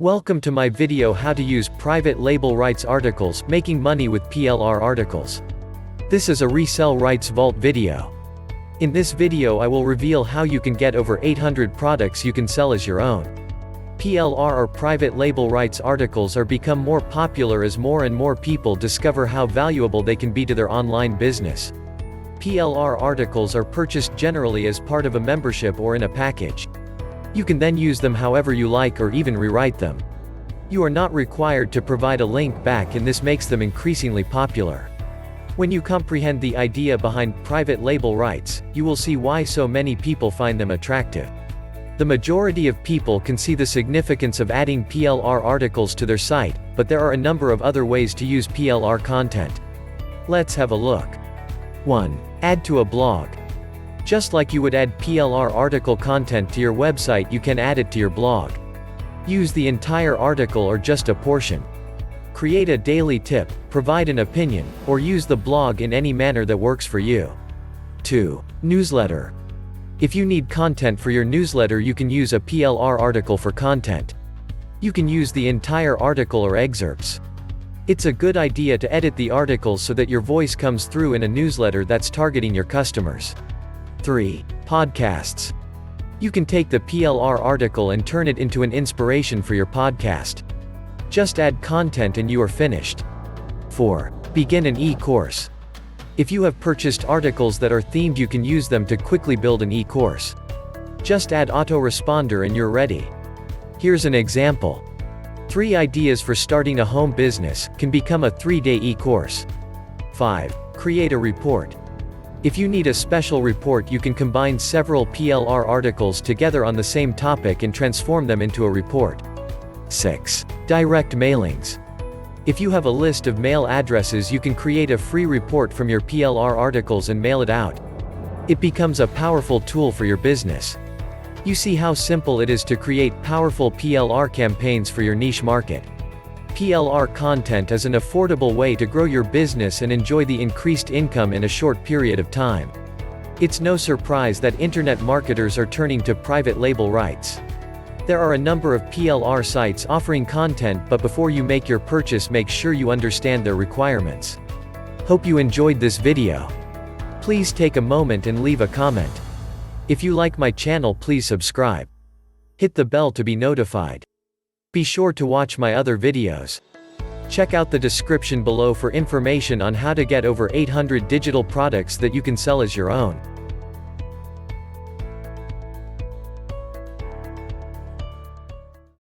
Welcome to my video how to use private label rights articles making money with PLR articles. This is a Resell Rights Vault video. In this video I will reveal how you can get over 800 products you can sell as your own. PLR or private label rights articles are become more popular as more and more people discover how valuable they can be to their online business. PLR articles are purchased generally as part of a membership or in a package. You can then use them however you like or even rewrite them. You are not required to provide a link back, and this makes them increasingly popular. When you comprehend the idea behind private label rights, you will see why so many people find them attractive. The majority of people can see the significance of adding PLR articles to their site, but there are a number of other ways to use PLR content. Let's have a look. 1. Add to a blog. Just like you would add PLR article content to your website, you can add it to your blog. Use the entire article or just a portion. Create a daily tip, provide an opinion, or use the blog in any manner that works for you. 2. Newsletter. If you need content for your newsletter, you can use a PLR article for content. You can use the entire article or excerpts. It's a good idea to edit the article so that your voice comes through in a newsletter that's targeting your customers. 3. Podcasts. You can take the PLR article and turn it into an inspiration for your podcast. Just add content and you are finished. 4. Begin an e-course. If you have purchased articles that are themed, you can use them to quickly build an e-course. Just add autoresponder and you're ready. Here's an example. 3 ideas for starting a home business can become a 3-day e-course. 5. Create a report. If you need a special report, you can combine several PLR articles together on the same topic and transform them into a report. 6. Direct mailings. If you have a list of mail addresses, you can create a free report from your PLR articles and mail it out. It becomes a powerful tool for your business. You see how simple it is to create powerful PLR campaigns for your niche market. PLR content is an affordable way to grow your business and enjoy the increased income in a short period of time. It's no surprise that internet marketers are turning to private label rights. There are a number of PLR sites offering content, but before you make your purchase, make sure you understand their requirements. Hope you enjoyed this video. Please take a moment and leave a comment. If you like my channel, please subscribe. Hit the bell to be notified. Be sure to watch my other videos. Check out the description below for information on how to get over 800 digital products that you can sell as your own.